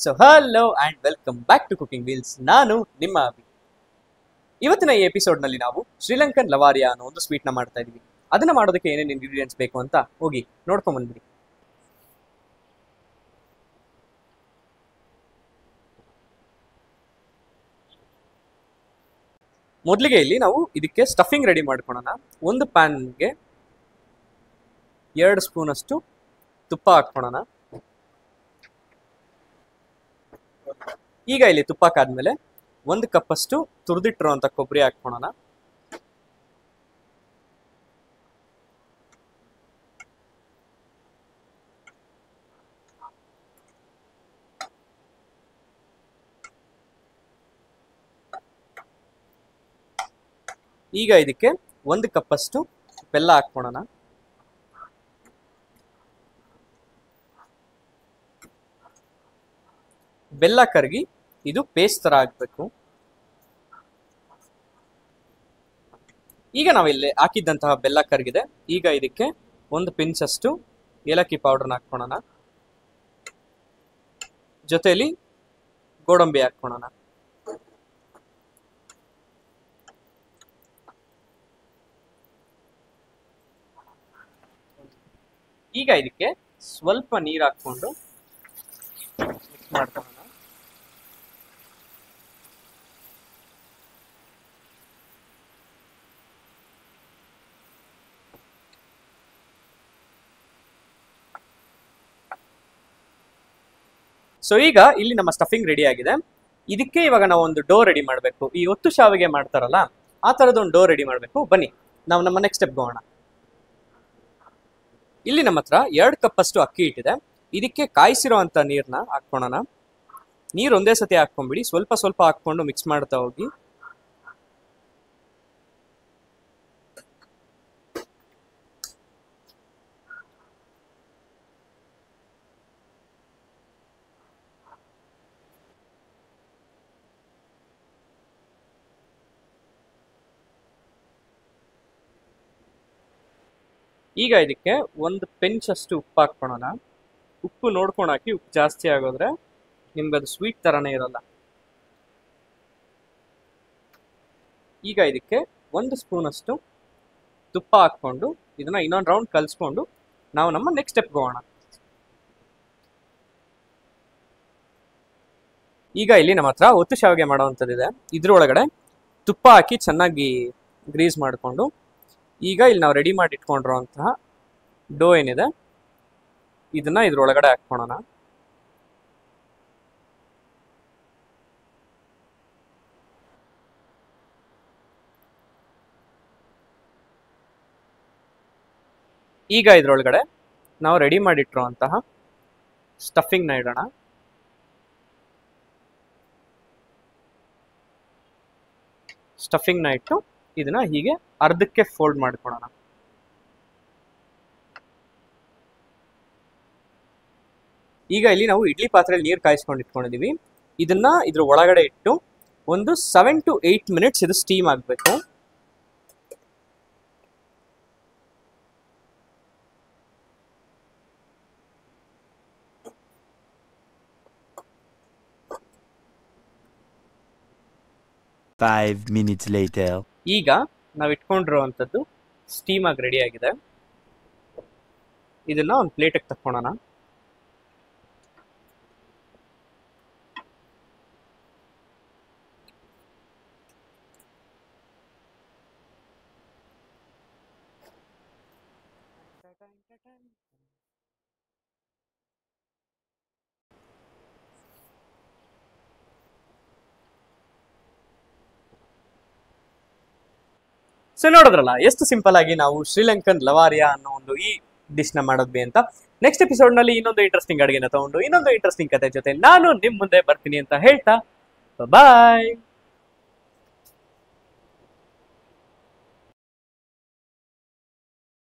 So hello and welcome back to Cooking Wheels. ನಾನು ನಿಮ್ಮ ಅಭಿ. ಇವತ್ತಿನ ಈ ಎಪಿಸೋಡ್ನಲ್ಲಿ ನಾವು ಶ್ರೀಲಂಕನ್ ಲವಾರಿಯಾ ಅನ್ನೋ ಒಂದು ಸ್ವೀಟ್ನ ಮಾಡ್ತಾ ಇದೀವಿ. ಅದನ್ನ ಮಾಡೋದಕ್ಕೆ ಏನೇನು ಇಂಗ್ರೀಡಿಯೆಂಟ್ಸ್ ಬೇಕು ಅಂತ ಹೋಗಿ ನೋಡ್ಕೊಂಡ್ ಬಂದ್ಬಿಡಿ. ಮೊದಲಿಗೆ ಇಲ್ಲಿ ನಾವು ಇದಕ್ಕೆ ಸ್ಟಫಿಂಗ್ ರೆಡಿ ಮಾಡ್ಕೊಳ್ಳೋಣ. ಒಂದು ಪ್ಯಾನ್ಗೆ 2 ಸ್ಪೂನ್ ಅಷ್ಟು ತುಪ್ಪ ಹಾಕ್ಕೊಳ್ಳೋಣ. ಈಗ ಇಲ್ಲಿ ತುಪ್ಪ ಹಾಕಾದ್ಮೇಲೆ 1 ಕಪ್ ಅಷ್ಟು ತುರಿದಿಟ್ಟಿರುವಂತ ಕೊಬ್ಬರಿ ಹಾಕ್ಕೊಳ್ಳೋಣ. ಈಗ ಇದಕ್ಕೆ 1 ಕಪ್ ಅಷ್ಟು ಬೆಲ್ಲ ಹಾಕ್ಕೊಳ್ಳೋಣ. ಬೆಲ್ಲ ಕರಗಿ ಇದು ಪೇಸ್ಟ್ ತರ ಆಗ್ಬೇಕು. ಈಗ ನಾವಿಲ್ಲಿ ಹಾಕಿದ್ದಂತಹ ಬೆಲ್ಲ ಕರಗಿದೆ. ಈಗ ಇದಕ್ಕೆ 1 ಪಿಂಚ್ ಅಷ್ಟು ಏಲಕ್ಕಿ ಪೌಡರ್ನ ಹಾಕ್ಕೊಳ್ಳೋಣ. ಜೊತೆಲಿ ಗೋಡಂಬಿ ಹಾಕ್ಕೊಳ್ಳೋಣ. ಈಗ ಇದಕ್ಕೆ ಸ್ವಲ್ಪ ನೀರು ಹಾಕ್ಕೊಂಡು ಮಿಕ್ಸ್ ಮಾಡ್ಕೊಳ್ಳೋಣ. ಸೊ ಈಗ ಇಲ್ಲಿ ನಮ್ಮ ಸ್ಟಫಿಂಗ್ ರೆಡಿ ಆಗಿದೆ. ಇದಕ್ಕೆ ಇವಾಗ ನಾವು ಒಂದು ಡೋ ರೆಡಿ ಮಾಡಬೇಕು. ಈ ಒತ್ತು ಶಾವಿಗೆ ಮಾಡ್ತಾರಲ್ಲ ಆ ಥರದ ಒಂದು ಡೋ ರೆಡಿ ಮಾಡಬೇಕು. ಬನ್ನಿ ನಾವು ನಮ್ಮ ನೆಕ್ಸ್ಟ್ ಸ್ಟೆಪ್ ಹೋಗೋಣ. ಇಲ್ಲಿ ನಮ್ಮ ಹತ್ರ 2 ಕಪ್ ಅಷ್ಟು ಅಕ್ಕಿ ಹಿಟ್ಟಿದೆ. ಇದಕ್ಕೆ ಕಾಯಿಸಿರೋ ಅಂತ ನೀರನ್ನ ಹಾಕ್ಕೊಳ್ಳೋಣ. ನೀರು ಒಂದೇ ಸತಿ ಹಾಕ್ಕೊಂಡ್ಬಿಡಿ, ಸ್ವಲ್ಪ ಸ್ವಲ್ಪ ಹಾಕ್ಕೊಂಡು ಮಿಕ್ಸ್ ಮಾಡ್ತಾ ಹೋಗಿ. ಈಗ ಇದಕ್ಕೆ 1 ಪಿಂಚ್ ಅಷ್ಟು ಉಪ್ಪು ಹಾಕ್ಕೊಳ್ಳೋಣ. ಉಪ್ಪು ನೋಡ್ಕೊಂಡು ಹಾಕಿ. ಉಪ್ಪು ಜಾಸ್ತಿ ಆಗೋದ್ರೆ ನಿಮ್ಗೆ ಅದು ಸ್ವೀಟ್ ಥರನೇ ಇರಲ್ಲ. ಈಗ ಇದಕ್ಕೆ 1 ಸ್ಪೂನ್ ಅಷ್ಟು ತುಪ್ಪ ಹಾಕ್ಕೊಂಡು ಇದನ್ನ ಇನ್ನೊಂದು ರೌಂಡ್ ಕಲಿಸ್ಕೊಂಡು ನಾವು ನಮ್ಮ ನೆಕ್ಸ್ಟ್ ಸ್ಟೆಪ್ಗೆ ಹೋಗೋಣ. ಈಗ ಇಲ್ಲಿ ನಮ್ಮ ಹತ್ರ ಒತ್ತು ಶಾವಿಗೆ ಮಾಡೋವಂಥದ್ದಿದೆ. ಇದ್ರೊಳಗಡೆ ತುಪ್ಪ ಹಾಕಿ ಚೆನ್ನಾಗಿ ಗ್ರೀಸ್ ಮಾಡಿಕೊಂಡು ಈಗ ಇಲ್ಲಿ ನಾವು ರೆಡಿ ಮಾಡಿ ಇಟ್ಕೊಂಡಿರೋಂತಹ ಡೋ ಏನಿದೆ ಇದನ್ನ ಇದ್ರೊಳಗಡೆ ಹಾಕ್ಕೊಳ್ಳೋಣ. ಈಗ ಇದ್ರೊಳಗಡೆ ನಾವು ರೆಡಿ ಮಾಡಿಟ್ಟಿರುವಂತಹ ಸ್ಟಫಿಂಗ್ನ ಇಡೋಣ. ಸ್ಟಫಿಂಗ್ನ ಇಟ್ಟು ಇದನ್ನ ಹೀಗೆ ಅರ್ಧಕ್ಕೆ ಫೋಲ್ಡ್ ಮಾಡ್ಕೊಳ್ಳೋಣ. ಈಗ ಇಲ್ಲಿ ನಾವು ಇಡ್ಲಿ ಪಾತ್ರೆಯಲ್ಲಿ ನೀರು ಕಾಯಿಸ್ಕೊಂಡು ಇಟ್ಕೊಂಡಿದೀವಿ. ಇದನ್ನ ಇದ್ರ ಒಳಗಡೆ ಇಟ್ಟು ಒಂದು 7 to 8 ಮಿನಿಟ್ಸ್ ಇದು ಸ್ಟೀಮ್ ಆಗಬೇಕು. Five minutes later. ಈಗ ನಾವು ಇಟ್ಕೊಂಡಿರುವಂಥದ್ದು ಸ್ಟೀಮ್ ಆಗಿ ರೆಡಿ ಆಗಿದೆ. ಇದನ್ನ ಒಂದು ಪ್ಲೇಟಿಗೆ ತಕ್ಕೊಳ್ಳೋಣ. ಸೊ ನೋಡಿದ್ರಲ್ಲ ಎಷ್ಟು ಸಿಂಪಲ್ ಆಗಿ ನಾವು ಶ್ರೀಲಂಕನ್ ಲವಾರಿಯಾ ಅನ್ನೋ ಒಂದು ಈ ಡಿಶ್ ನ ಮಾಡೋದ್ವಿ ಅಂತ. ನೆಕ್ಸ್ಟ್ ಎಪಿಸೋಡ್ ನಲ್ಲಿ ಇನ್ನೊಂದು ಇಂಟ್ರೆಸ್ಟಿಂಗ್ ಅಡುಗೆನ ತಗೊಂಡು ಇನ್ನೊಂದು ಇಂಟ್ರೆಸ್ಟಿಂಗ್ ಕತೆ ಜೊತೆ ನಾನು ನಿಮ್ ಮುಂದೆ ಬರ್ತೀನಿ ಅಂತ ಹೇಳ್ತಾ ಬಾಯ್.